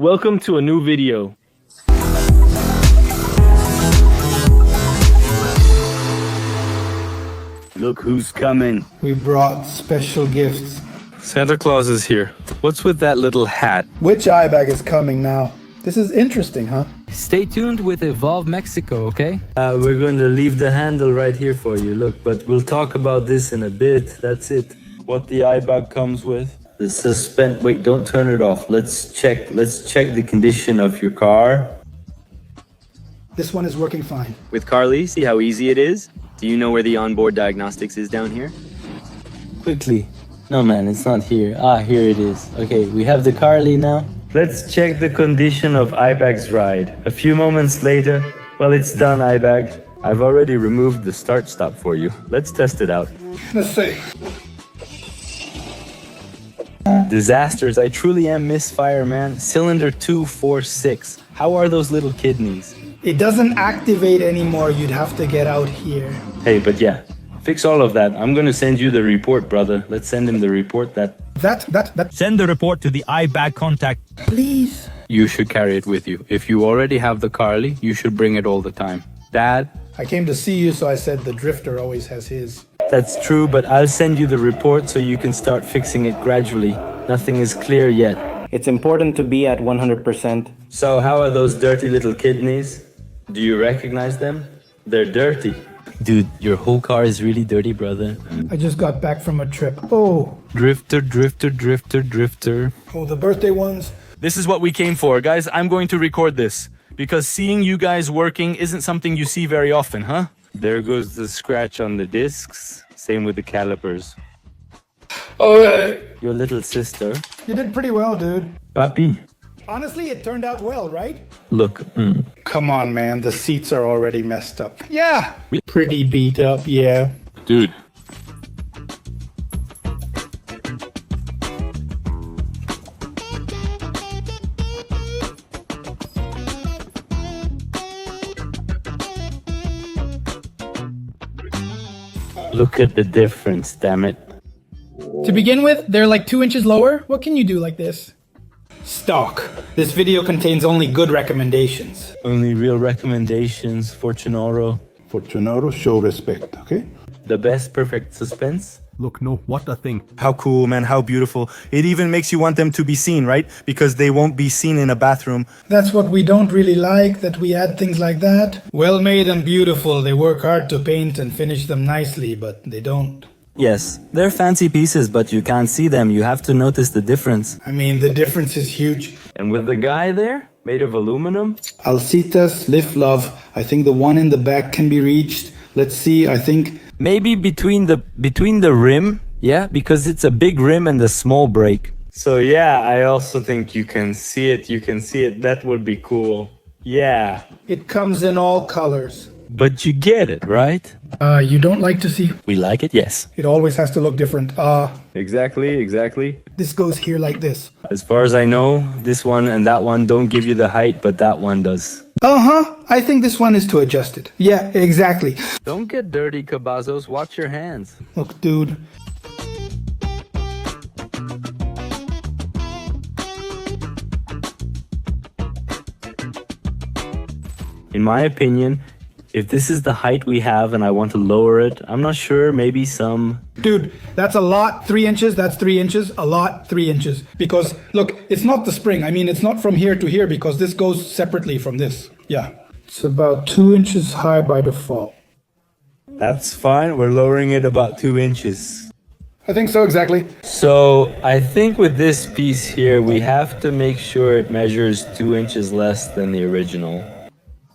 Welcome to a new video. Look who's coming. We brought special gifts. Santa Claus is here. What's with that little hat? Which iBag is coming now? This is interesting, huh? Stay tuned with Evolve Mexico, okay? We're going to leave the handle right here for you. Look, but we'll talk about this in a bit. That's it. What the iBag comes with. The suspend. Wait, don't turn it off. Let's check the condition of your car. This one is working fine. With Carly, see how easy it is? Do you know where the onboard diagnostics is down here? Quickly. No, man, it's not here. Ah, here it is. Okay, we have the Carly now. Let's check the condition of iBag's ride. A few moments later, well, it's done, iBag. I've already removed the start stop for you. Let's test it out. Let's see. Disasters. I truly am misfire, man. Cylinder 246. How are those little kidneys? It doesn't activate anymore. You'd have to get out here. Hey, but yeah, fix all of that. I'm gonna send you the report, brother. Let's send him the report that... Send the report to the iBag contact. Please. You should carry it with you. If you already have the Carly, you should bring it all the time. Dad? I came to see you, so I said the drifter always has his. That's true, but I'll send you the report so you can start fixing it gradually. Nothing is clear yet. It's important to be at 100%. So how are those dirty little kidneys? Do you recognize them? They're dirty. Dude, your whole car is really dirty, brother. I just got back from a trip. Oh. Drifter, drifter, drifter, drifter. Oh, the birthday ones. This is what we came for. Guys, I'm going to record this. Because seeing you guys working isn't something you see very often, huh? There goes the scratch on the discs. Same with the calipers. Oh, Your little sister. you did pretty well, dude. Papi. Honestly, it turned out well, right? Look. Come on, man. The seats are already messed up. Yeah. Pretty beat up, yeah. Dude. Look at the difference, damn it. To begin with, they're like 2 inches lower. What can you do like this? Stock. This video contains only good recommendations. Only real recommendations, Fortunoro. Fortunoro, show respect, okay? The best perfect suspense. Look, no, what a thing. How cool, man, how beautiful. It even makes you want them to be seen, right? Because they won't be seen in a bathroom. That's what we don't really like, that we add things like that. Well made and beautiful. They work hard to paint and finish them nicely, but they don't. Yes, they're fancy pieces, but you can't see them. You have to notice the difference. I mean, the difference is huge. And with the guy there, made of aluminum. Alcitas, Lift Love. I think the one in the back can be reached. Let's see, I think... Maybe between the rim, yeah, because it's a big rim and a small brake. So yeah, I also think you can see it. That would be cool. Yeah. It comes in all colors. But you get it, right? You don't like to see... We like it, yes. It always has to look different. Exactly. This goes here like this. As far as I know, this one and that one don't give you the height, but that one does. Uh-huh. I think this one is to adjust it. Yeah, exactly. Don't get dirty, Cabazos. Watch your hands. Look, dude. In my opinion, if this is the height we have and I want to lower it, I'm not sure, maybe some... Dude, that's a lot, 3 inches, that's 3 inches, a lot, 3 inches. Because, look, it's not the spring. I mean, it's not from here to here because this goes separately from this. Yeah. It's about 2 inches high by default. That's fine, we're lowering it about 2 inches. I think so, exactly. So, I think with this piece here, we have to make sure it measures 2 inches less than the original.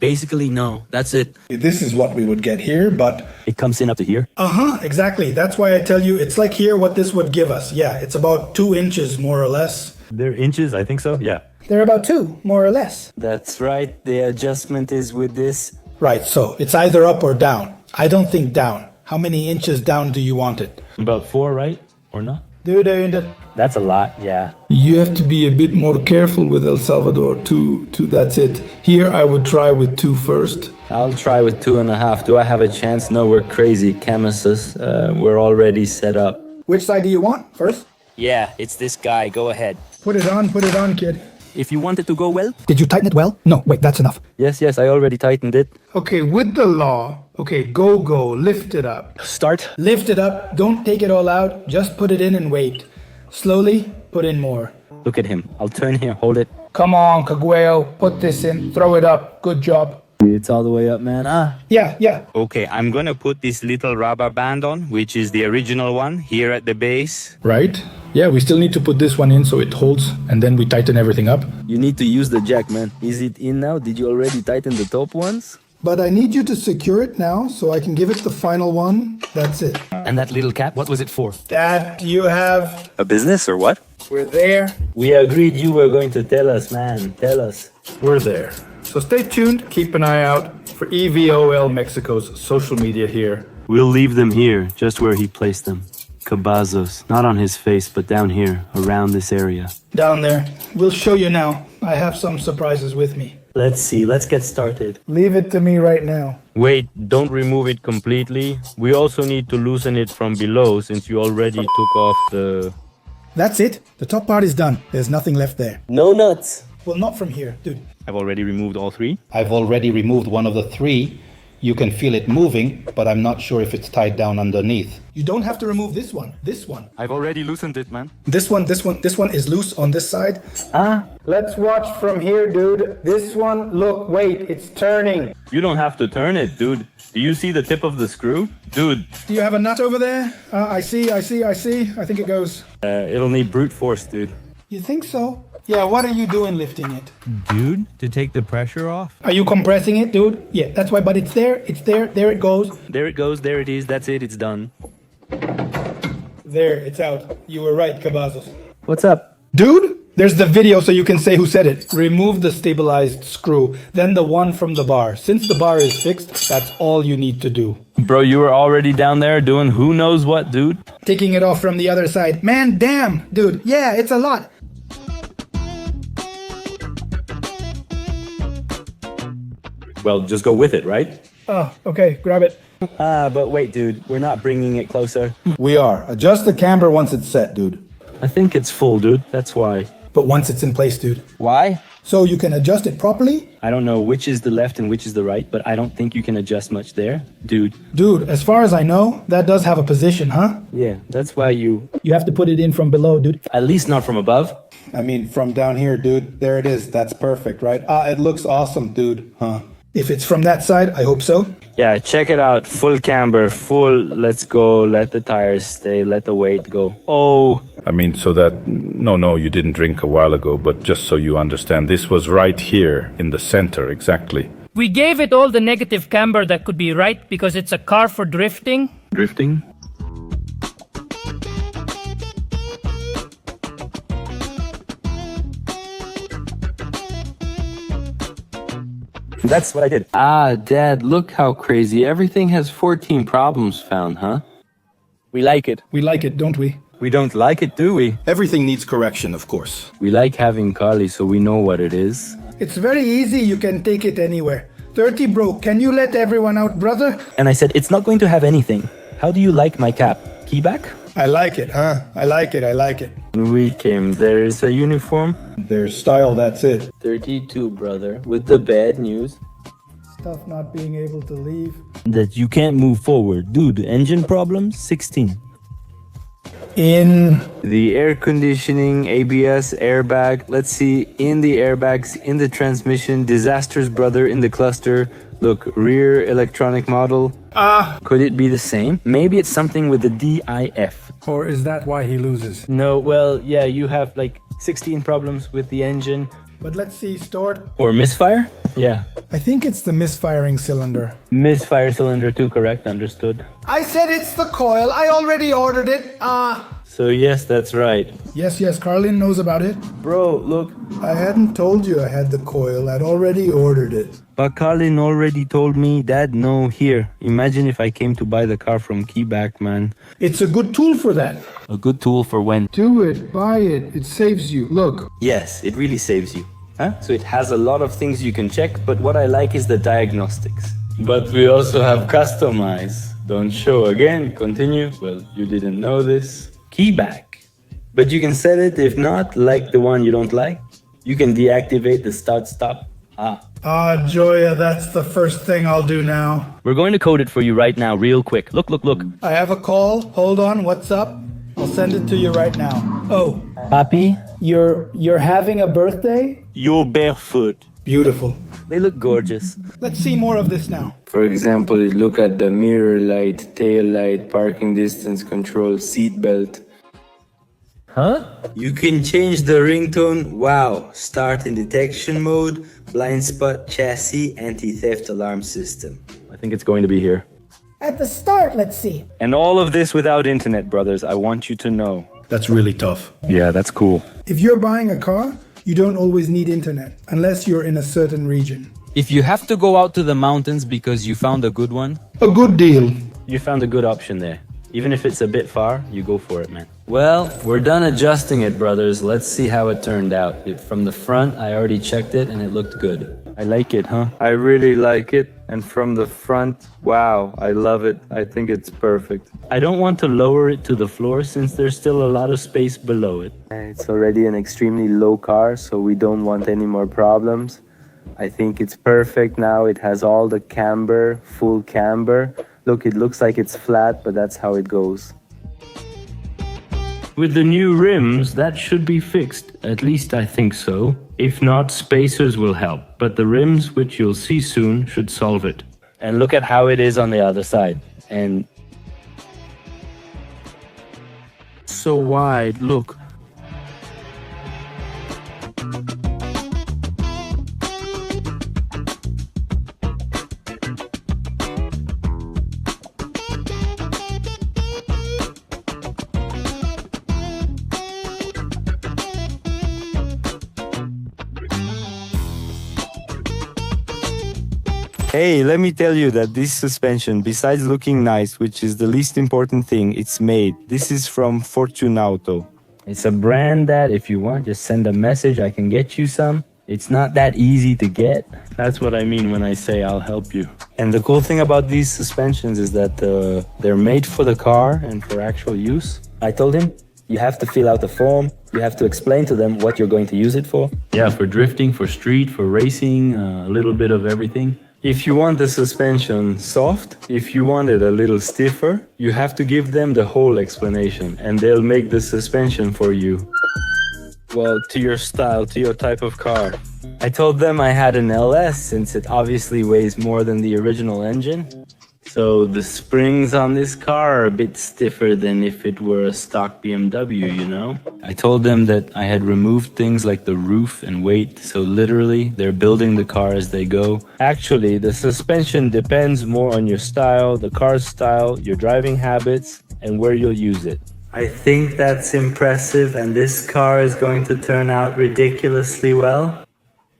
Basically, no. That's it. This is what we would get here, but... It comes in up to here? Uh-huh, exactly. That's why I tell you, it's like here what this would give us. Yeah, it's about 2 inches, more or less. They're inches, I think so, yeah. They're about 2, more or less. That's right, the adjustment is with this. Right, so it's either up or down. I don't think down. How many inches down do you want it? About 4, right? Or not? Dude, That's a lot, yeah. you have to be a bit more careful with El Salvador. 2, that's it. Here I would try with 2 first. I'll try with 2.5. Do I have a chance? No, we're crazy chemists. We're already set up. Which side do you want first? Yeah, it's this guy. Go ahead. Put it on, kid. If you want it to go well. Did you tighten it well? No, wait, that's enough. Yes, I already tightened it. Okay, with the law, okay, go, lift it up. Start. Lift it up, don't take it all out, just put it in and wait. Slowly, put in more. Look at him. I'll turn here. Hold it. Come on, Kagueo, put this in, throw it up, good job. It's all the way up, man. Yeah. Okay, I'm gonna put this little rubber band on, which is the original one, here at the base. Right? Yeah, we still need to put this one in so it holds, and then we tighten everything up. You need to use the jack, man. Is it in now? Did you already tighten the top ones? But I need you to secure it now so I can give it the final one. That's it. And that little cap, what was it for? That you have. A business or what? We're there. We agreed you were going to tell us, man. Tell us. We're there. So stay tuned, keep an eye out for EVOL Mexico's social media here. We'll leave them here, just where he placed them. Cabazos, not on his face, but down here, around this area. Down there. We'll show you now. I have some surprises with me. Let's see, let's get started. Leave it to me right now. Wait, don't remove it completely. We also need to loosen it from below since you already took off the... That's it. The top part is done. There's nothing left there. No nuts. Well, not from here, dude. I've already removed all three. I've already removed one of the three. You can feel it moving, but I'm not sure if it's tied down underneath. You don't have to remove this one. This one. I've already loosened it, man. This one is loose on this side. Let's watch from here, dude. This one, look, wait, it's turning. You don't have to turn it, dude. Do you see the tip of the screw? Dude, Do you have a nut over there? I see. I think it goes. it'll need brute force, dude. You think so? Yeah, what are you doing lifting it? Dude, to take the pressure off? Are you compressing it, dude? Yeah, that's why, but it's there, there it goes. There it goes, there it is, that's it, it's done. There, it's out. You were right, Cabazos. What's up? Dude, there's the video so you can say who said it. Remove the stabilized screw, then the one from the bar. Since the bar is fixed, that's all you need to do. Bro, you were already down there doing who knows what, dude? Taking it off from the other side. Man, damn, dude. Yeah, it's a lot. Well, just go with it, right? Oh, okay, grab it. But wait, dude, we're not bringing it closer. We are. Adjust the camber once it's set, dude. I think it's full, dude, that's why. But once it's in place, dude. Why? So you can adjust it properly? I don't know which is the left and which is the right, but I don't think you can adjust much there, dude. Dude, as far as I know, that does have a position, huh? Yeah, that's why you... You have to put it in from below, dude. At least not from above. I mean, from down here, dude. There it is. That's perfect, right? It looks awesome, dude. Huh? If it's from that side, I hope so. Yeah, check it out. Full camber, full, let's go, let the tires stay, let the weight go. Oh, I mean, so that, no, you didn't drink a while ago, but just so you understand, this was right here in the center, exactly. We gave it all the negative camber that could be right because it's a car for drifting. drifting? That's what I did. Ah, Dad, look how crazy. Everything has 14 problems found, huh? We like it. We like it, don't we? We don't like it, do we? Everything needs correction, of course. We like having Carly so we know what it is. It's very easy, you can take it anywhere. 30 bro, can you let everyone out, brother? And I said, it's not going to have anything. How do you like my cap? Keyback? I like it, huh? I like it. We came. There is a uniform. There's style, that's it. 32, brother. With the bad news Stuff not being able to leave. That you can't move forward. Dude, engine problems? 16. In the air conditioning, ABS, airbag. Let's see, in the airbags, in the transmission, disasters, brother, in the cluster. Look, rear electronic model. Could it be the same? Maybe it's something with the DIF. Or is that why he loses? No, well, yeah, you have like 16 problems with the engine. But let's see, stored. Or misfire? Yeah. I think it's the misfiring cylinder. Misfire cylinder 2, correct, understood. I said it's the coil. I already ordered it. So yes, that's right. Yes, Carlin knows about it. Bro, look. I hadn't told you I had the coil. I'd already ordered it. But Carlin already told me, Dad, no, here. Imagine if I came to buy the car from Keyback, man. It's a good tool for that. A good tool for when? Do it, buy it. It saves you. Look. Yes, it really saves you. Huh? So it has a lot of things you can check, but what I like is the diagnostics. But we also have customize. Don't show again, continue. Well, you didn't know this. Keyback. But you can set it, if not, like the one you don't like. You can deactivate the start-stop. Ah, Joya, that's the first thing I'll do now. We're going to code it for you right now, real quick. Look, look, look. I have a call. Hold on, what's up? I'll send it to you right now. Oh, Papi, you're having a birthday? You're barefoot. beautiful. They look gorgeous. Let's see more of this now. For example, look at the mirror light, tail light, parking distance control, seat belt. Huh? You can change the ringtone. Wow. Start in detection mode, blind spot, chassis, anti-theft alarm system. I think it's going to be here. At the start, let's see. And all of this without internet, brothers. I want you to know. That's really tough. Yeah, that's cool. If you're buying a car, you don't always need internet, unless you're in a certain region. If you have to go out to the mountains because you found a good one, A good deal. You found a good option there. Even if it's a bit far, you go for it, man. Well, we're done adjusting it, brothers. Let's see how it turned out. From the front, I already checked it and it looked good. I like it, huh? I really like it. And from the front, wow, I love it. I think it's perfect. I don't want to lower it to the floor since there's still a lot of space below it. It's already an extremely low car, so we don't want any more problems. I think it's perfect now. It has all the camber, full camber. Look, it looks like it's flat, but that's how it goes. With the new rims, that should be fixed. At least I think so. If not, spacers will help. But the rims, which you'll see soon, should solve it. And look at how it is on the other side. And so wide, look. Hey, let me tell you that this suspension, besides looking nice, which is the least important thing, it's made. This is from Fortunauto. It's a brand that, if you want, just send a message, I can get you some. It's not that easy to get. That's what I mean when I say I'll help you. And the cool thing about these suspensions is that they're made for the car and for actual use. I told him, you have to fill out the form. You have to explain to them what you're going to use it for. Yeah, for drifting, for street, for racing, a little bit of everything. If you want the suspension soft, if you want it a little stiffer, you have to give them the whole explanation and they'll make the suspension for you. Well, to your style, to your type of car. I told them I had an LS since it obviously weighs more than the original engine. So the springs on this car are a bit stiffer than if it were a stock BMW, you know? I told them that I had removed things like the roof and weight, so literally they're building the car as they go. Actually, the suspension depends more on your style, the car's style, your driving habits, and where you'll use it. I think that's impressive, and this car is going to turn out ridiculously well.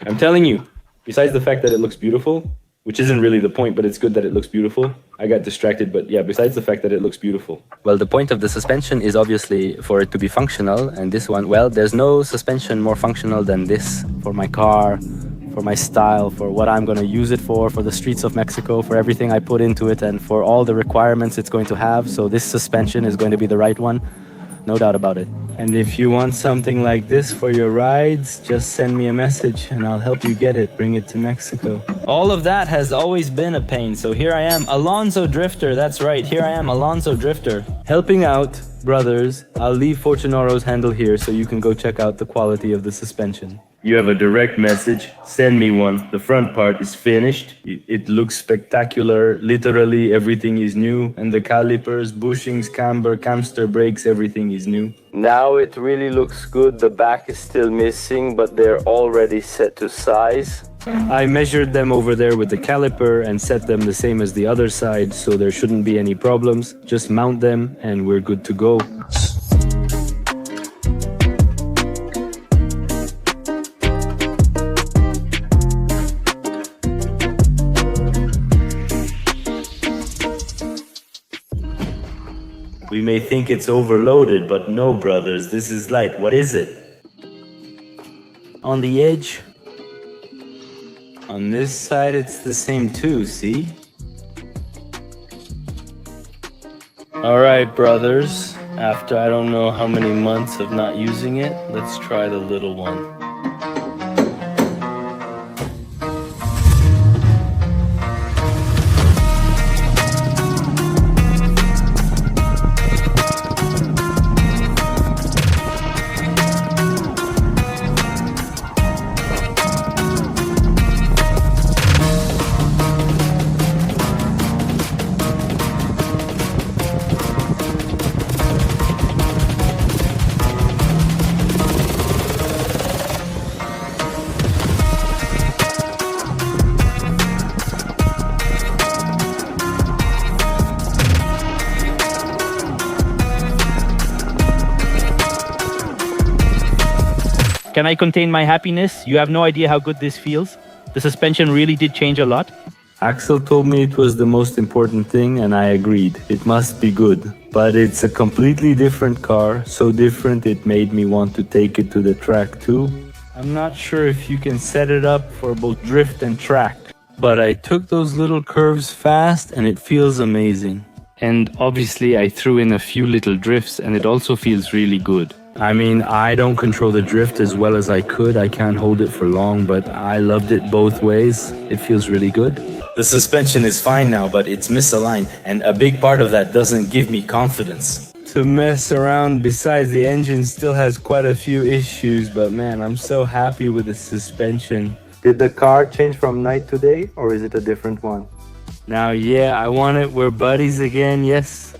I'm telling you, besides the fact that it looks beautiful, which isn't really the point, but it's good that it looks beautiful. I got distracted, but yeah, besides the fact that it looks beautiful. Well, the point of the suspension is obviously for it to be functional, and this one, well, there's no suspension more functional than this for my car, for my style, for what I'm going to use it for the streets of Mexico, for everything I put into it, and for all the requirements it's going to have. So this suspension is going to be the right one, no doubt about it. And if you want something like this for your rides, just send me a message and I'll help you get it, bring it to Mexico. All of that has always been a pain, so here I am, Alonso Drifter, that's right, here I am, Alonso Drifter. Helping out, brothers. I'll leave Fortunoro's handle here so you can go check out the quality of the suspension. You have a direct message, send me one. The front part is finished. It looks spectacular. Literally everything is new. And the calipers, bushings, camber, camster brakes, everything is new. Now it really looks good. The back is still missing, but they're already set to size. I measured them over there with the caliper and set them the same as the other side, so there shouldn't be any problems. Just mount them and we're good to go. We may think it's overloaded, but no, brothers, this is light. What is it? On the edge. On this side, it's the same too, see? All right, brothers. After I don't know how many months of not using it, let's try the little one. Can I contain my happiness? You have no idea how good this feels. The suspension really did change a lot. Axel told me it was the most important thing, and I agreed. It must be good. But it's a completely different car, so different it made me want to take it to the track too. I'm not sure if you can set it up for both drift and track, but I took those little curves fast and it feels amazing. And obviously I threw in a few little drifts and it also feels really good. I mean, I don't control the drift as well as I could. I can't hold it for long, but I loved it both ways. It feels really good. The suspension is fine now, but it's misaligned, and a big part of that doesn't give me confidence. To mess around, besides the engine still has quite a few issues, but man, I'm so happy with the suspension. Did the car change from night to day, or is it a different one? Now, yeah, I want it. We're buddies again, yes.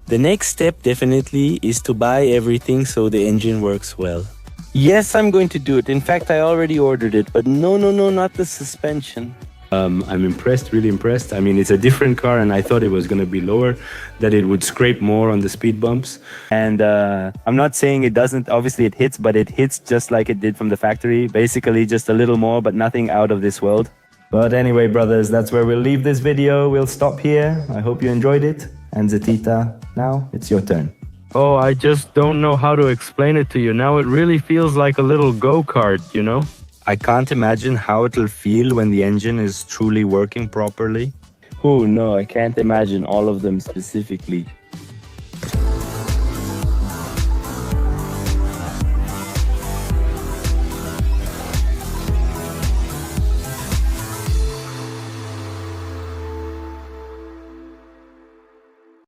The next step definitely is to buy everything so the engine works well. Yes, I'm going to do it. In fact, I already ordered it, but no, not the suspension. I'm impressed, really impressed. I mean, it's a different car and I thought it was going to be lower, that it would scrape more on the speed bumps. And I'm not saying it doesn't, obviously it hits, but it hits just like it did from the factory. Basically just a little more, but nothing out of this world. But anyway, brothers, that's where we'll leave this video. We'll stop here. I hope you enjoyed it. And Zetita, now it's your turn. Oh, I just don't know how to explain it to you. Now it really feels like a little go-kart, you know? I can't imagine how it'll feel when the engine is truly working properly. Oh no, I can't imagine all of them specifically.